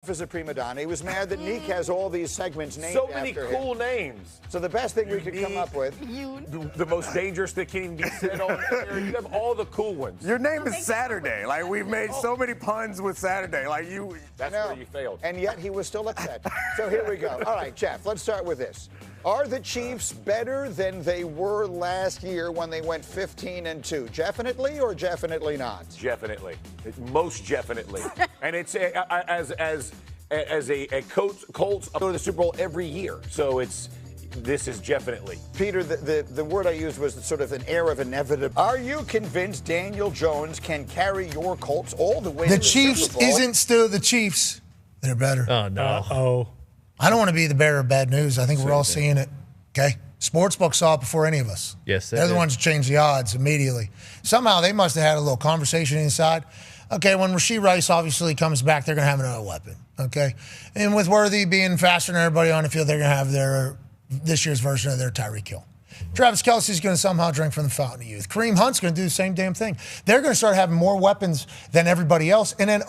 is a prima donna. He was mad that Neek has all these segments named So after many him. cool names. So the best thing we could come up with. The most dangerous that can even be said on there. You have all the cool ones. Your name is Saturday. Like, we've made so many puns with Saturday. Like, That's where you failed. And yet he was still upset. So here we go. All right, Jeff, let's start with this. Are the Chiefs better than they were last year when they went 15-2? Definitely or definitely not? Definitely. Most definitely. And it's as a Colts go to the Super Bowl every year. So this is definitely. Peter, the word I used was sort of an air of inevitability. Are you convinced Daniel Jones can carry your Colts all the way to the Chiefs Super Bowl? isn't still the Chiefs. They're better. Oh, no. Uh-oh. I don't want to be the bearer of bad news. I think we're all seeing it. Okay? Sportsbook saw it before any of us. Yes, they're the ones who changed the odds immediately. Somehow they must have had a little conversation inside. Okay, when Rashee Rice obviously comes back, they're going to have another weapon. Okay? And with Worthy being faster than everybody on the field, they're going to have this year's version of their Tyreek Hill. Travis Kelce is going to somehow drink from the fountain of youth. Kareem Hunt's going to do the same damn thing. They're going to start having more weapons than everybody else. And then,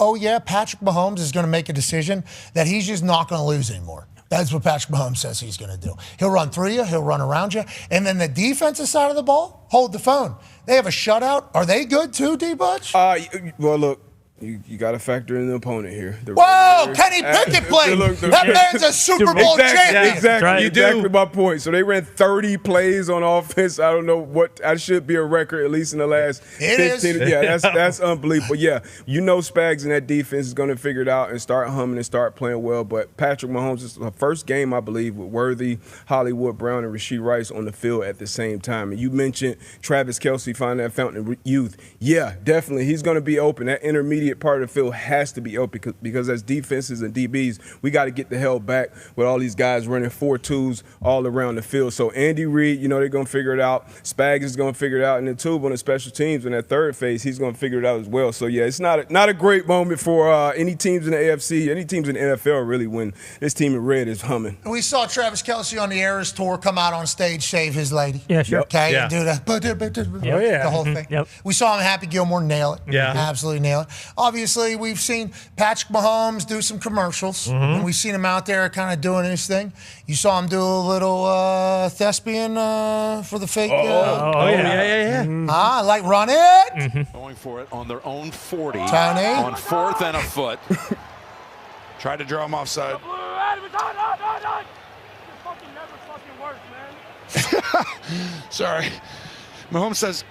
Patrick Mahomes is going to make a decision that he's just not going to lose anymore. That's what Patrick Mahomes says he's going to do. He'll run through you. He'll run around you. And then the defensive side of the ball, hold the phone. They have a shutout. Are they good too, D-Butch? Well, look. You got to factor in the opponent here. Whoa, Kenny Pickett played. That man's a Super Bowl champion. Exactly, right. exactly my point. So they ran 30 plays on offense. I don't know what. I should be a record at least in the last 15. Yeah, that's unbelievable. Yeah, Spags in that defense is going to figure it out and start humming and start playing well. But Patrick Mahomes is the first game, I believe, with Worthy, Hollywood Brown, and Rashee Rice on the field at the same time. And you mentioned Travis Kelce finding that fountain of youth. Yeah, definitely. He's going to be open. That intermediate part of the field has to be open because as defenses and DBs, we got to get the hell back with all these guys running 4-2s all around the field. So Andy Reid, they're going to figure it out. Spags is going to figure it out. And then Tube on the special teams in that third phase, he's going to figure it out as well. So, yeah, it's not a great moment for any teams in the AFC, any teams in the NFL, really, when this team in red is humming. We saw Travis Kelce on the Eras Tour come out on stage, save his lady. Yeah, sure. Okay, Yeah. and do the whole thing. Yep. We saw him, Happy Gilmore, nail it. Yeah. Absolutely nail it. Obviously, we've seen Patrick Mahomes do some commercials, and we've seen him out there kind of doing his thing. You saw him do a little thespian for the fake. Yeah. Like run it. Going for it on their own 40. Tony. On 4th and a foot. Tried to draw him offside. Sorry. Mahomes says,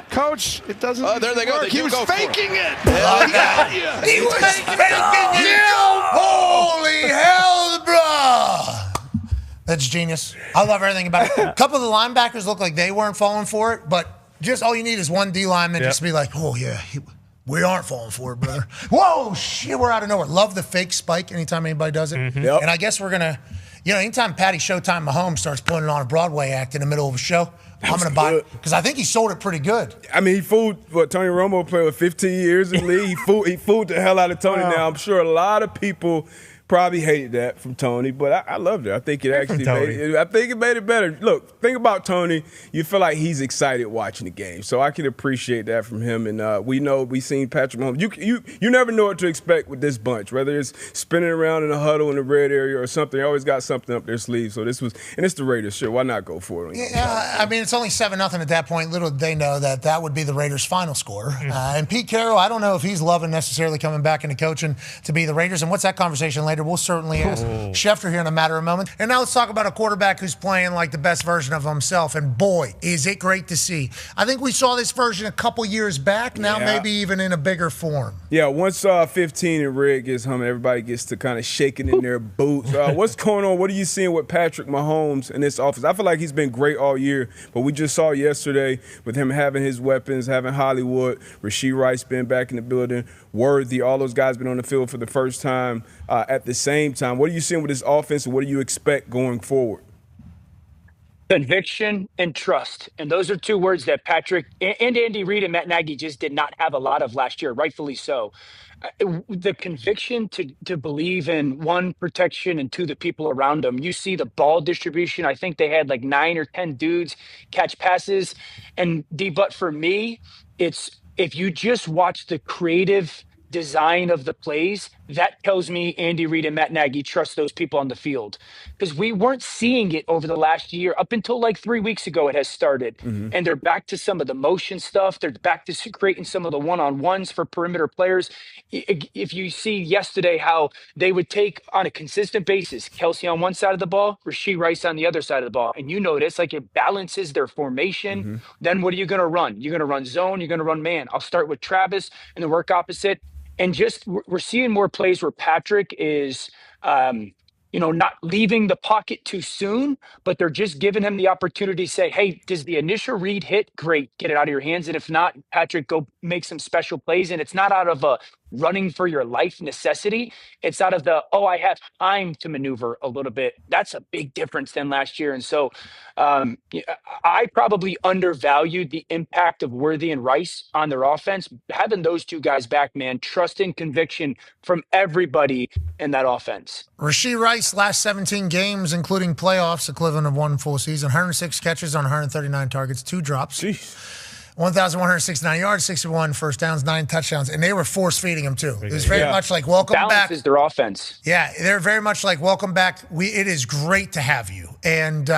Coach, it doesn't there they go. work. They He was go for faking it. He was faking it. Holy hell, bro. That's genius. I love everything about it. A couple of the linebackers look like they weren't falling for it, but just all you need is one D lineman just to be like, oh, yeah, we aren't falling for it, brother. Whoa, shit, we're out of nowhere. Love the fake spike anytime anybody does it. Yep. And I guess we're going to, anytime Patty Showtime Mahomes starts putting on a Broadway act in the middle of a show, I'm going to buy it because I think he sold it pretty good. I mean, he fooled Tony Romo played with 15 years in the league. He fooled the hell out of Tony. Now, I'm sure a lot of people probably hated that from Tony, but I loved it. I think it actually made it better. Look, think about Tony. You feel like he's excited watching the game, so I can appreciate that from him. And we seen Patrick Mahomes. You never know what to expect with this bunch, whether it's spinning around in a huddle in the red area or something. They always got something up their sleeve. So it's the Raiders. Sure, why not go for it? Yeah, I mean, it's only 7-0 at that point. Little did they know that would be the Raiders' final score. And Pete Carroll, I don't know if he's loving necessarily coming back into coaching to be the Raiders. And what's that conversation later? We'll certainly ask Schefter here in a matter of a moment. And now let's talk about a quarterback who's playing like the best version of himself. And boy, is it great to see. I think we saw this version a couple years back. Now maybe even in a bigger form. Yeah, once 15 and red gets humming, everybody gets to kind of shaking in their boots. What's going on? What are you seeing with Patrick Mahomes in this offense? I feel like he's been great all year, but we just saw yesterday with him having his weapons, having Hollywood, Rashee Rice being back in the building, Worthy, all those guys been on the field for the first time at the same time. What are you seeing with this offense, and what do you expect going forward? Conviction and trust. And those are two words that Patrick and Andy Reid and Matt Nagy just did not have a lot of last year, rightfully so. The conviction to believe in, one, protection, and two, the people around them. You see the ball distribution. I think they had like 9 or 10 dudes catch passes. And but for me, it's if you just watch the creative design of the plays, that tells me Andy Reid and Matt Nagy trust those people on the field, because we weren't seeing it over the last year. Up until like 3 weeks ago, it has started, and they're back to some of the motion stuff. They're back to creating some of the one-on-ones for perimeter players. If you see yesterday how they would take on a consistent basis, Kelce on one side of the ball, Rashee Rice on the other side of the ball, and you notice like it balances their formation. Then what are you going to run? You're going to run zone. You're going to run man. I'll start with Travis and then work opposite. And just we're seeing more plays where Patrick is, not leaving the pocket too soon, but they're just giving him the opportunity to say, hey, does the initial read hit? Great, get it out of your hands. And if not, Patrick, go make some special plays. And it's not out of a running for your life necessity. It's out of the, I have time to maneuver a little bit. That's a big difference than last year. And so I probably undervalued the impact of Worthy and Rice on their offense. Having those two guys back, man, trust and conviction from everybody in that offense. Rashee Rice, last 17 games, including playoffs, equivalent of one full season, 106 catches on 139 targets, 2 drops. Jeez. 1,169 yards, 61 first downs, 9 touchdowns, and they were force-feeding him, too. It was very much like, welcome back. Balance is their offense. Yeah, they're very much like, welcome back. It is great to have you. And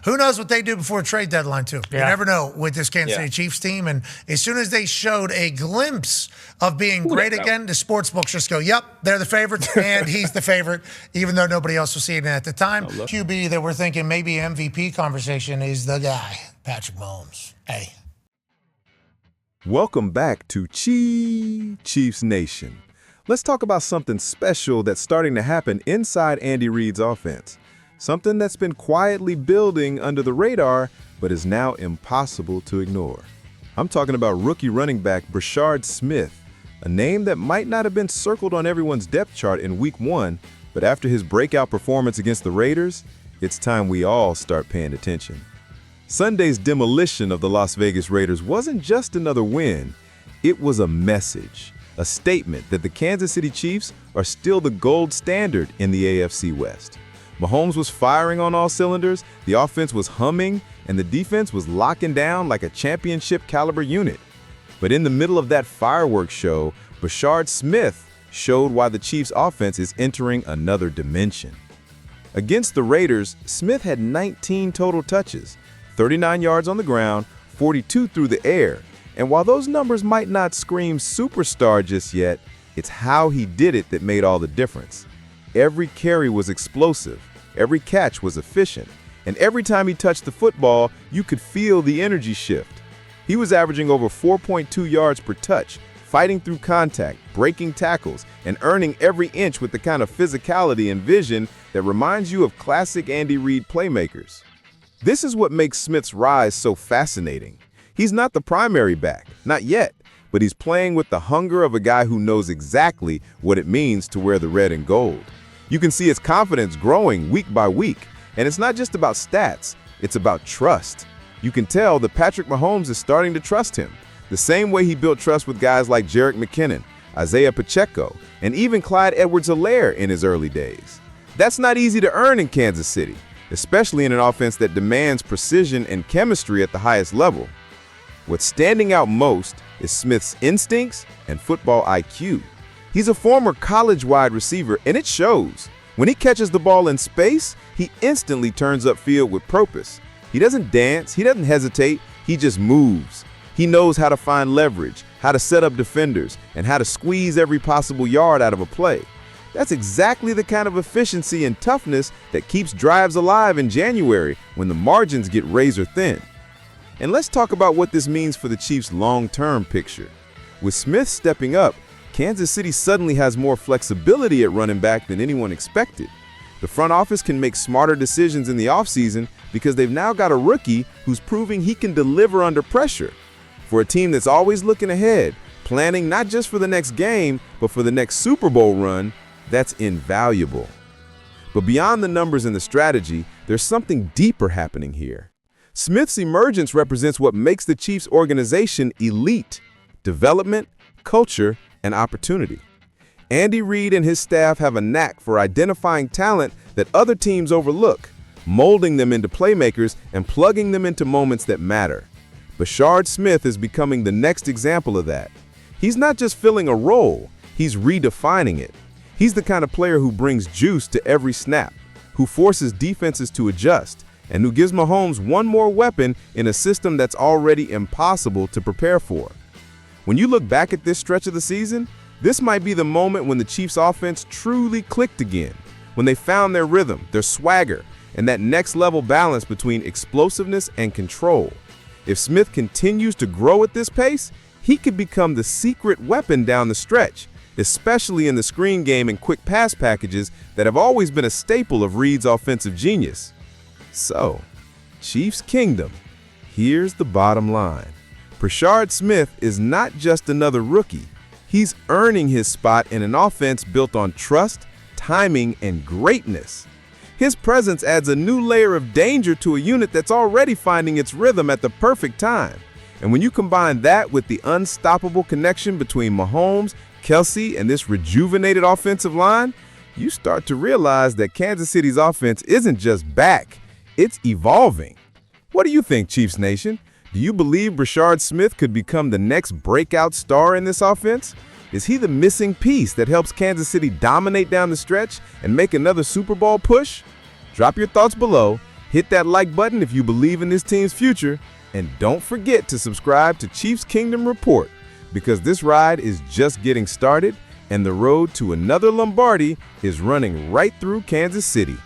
who knows what they do before trade deadline, too. Yeah. You never know with this Kansas City Chiefs team. And as soon as they showed a glimpse of being great again, the sports books just go, yep, they're the favorites, and he's the favorite, even though nobody else was seeing it at the time. QB that we're thinking maybe MVP conversation is the guy, Patrick Mahomes. Hey. Welcome back to Chiefs Nation. Let's talk about something special that's starting to happen inside Andy Reid's offense. Something that's been quietly building under the radar, but is now impossible to ignore. I'm talking about rookie running back Rashee Smith, a name that might not have been circled on everyone's depth chart in Week 1, but after his breakout performance against the Raiders, it's time we all start paying attention. Sunday's demolition of the Las Vegas Raiders wasn't just another win. It was a message, a statement that the Kansas City Chiefs are still the gold standard in the AFC West. Mahomes was firing on all cylinders, the offense was humming, and the defense was locking down like a championship-caliber unit. But in the middle of that fireworks show, Rashee Smith showed why the Chiefs' offense is entering another dimension. Against the Raiders, Smith had 19 total touches, 39 yards on the ground, 42 through the air. And while those numbers might not scream superstar just yet, it's how he did it that made all the difference. Every carry was explosive, every catch was efficient, and every time he touched the football, you could feel the energy shift. He was averaging over 4.2 yards per touch, fighting through contact, breaking tackles, and earning every inch with the kind of physicality and vision that reminds you of classic Andy Reid playmakers. This is what makes Smith's rise so fascinating. He's not the primary back, not yet, but he's playing with the hunger of a guy who knows exactly what it means to wear the red and gold. You can see his confidence growing week by week, and it's not just about stats, it's about trust. You can tell that Patrick Mahomes is starting to trust him, the same way he built trust with guys like Jerick McKinnon, Isaiah Pacheco, and even Clyde Edwards-Helaire in his early days. That's not easy to earn in Kansas City, especially in an offense that demands precision and chemistry at the highest level. What's standing out most is Smith's instincts and football IQ. He's a former college wide receiver, and it shows. When he catches the ball in space, he instantly turns upfield with purpose. He doesn't dance, he doesn't hesitate, he just moves. He knows how to find leverage, how to set up defenders, and how to squeeze every possible yard out of a play. That's exactly the kind of efficiency and toughness that keeps drives alive in January when the margins get razor thin. And let's talk about what this means for the Chiefs' long-term picture. With Smith stepping up, Kansas City suddenly has more flexibility at running back than anyone expected. The front office can make smarter decisions in the offseason because they've now got a rookie who's proving he can deliver under pressure. For a team that's always looking ahead, planning not just for the next game, but for the next Super Bowl run, that's invaluable. But beyond the numbers and the strategy, there's something deeper happening here. Smith's emergence represents what makes the Chiefs organization elite: development, culture, and opportunity. Andy Reid and his staff have a knack for identifying talent that other teams overlook, molding them into playmakers and plugging them into moments that matter. Rashee Smith is becoming the next example of that. He's not just filling a role, he's redefining it. He's the kind of player who brings juice to every snap, who forces defenses to adjust, and who gives Mahomes one more weapon in a system that's already impossible to prepare for. When you look back at this stretch of the season, this might be the moment when the Chiefs' offense truly clicked again, when they found their rhythm, their swagger, and that next-level balance between explosiveness and control. If Smith continues to grow at this pace, he could become the secret weapon down the stretch, especially in the screen game and quick pass packages that have always been a staple of Reid's offensive genius. So, Chiefs Kingdom, here's the bottom line. Rashee Smith is not just another rookie. He's earning his spot in an offense built on trust, timing, and greatness. His presence adds a new layer of danger to a unit that's already finding its rhythm at the perfect time. And when you combine that with the unstoppable connection between Mahomes, Kelce, and this rejuvenated offensive line, you start to realize that Kansas City's offense isn't just back, it's evolving. What do you think, Chiefs Nation? Do you believe Rashee Smith could become the next breakout star in this offense? Is he the missing piece that helps Kansas City dominate down the stretch and make another Super Bowl push? Drop your thoughts below, hit that like button if you believe in this team's future, and don't forget to subscribe to Chiefs Kingdom Report, because this ride is just getting started and the road to another Lombardi is running right through Kansas City.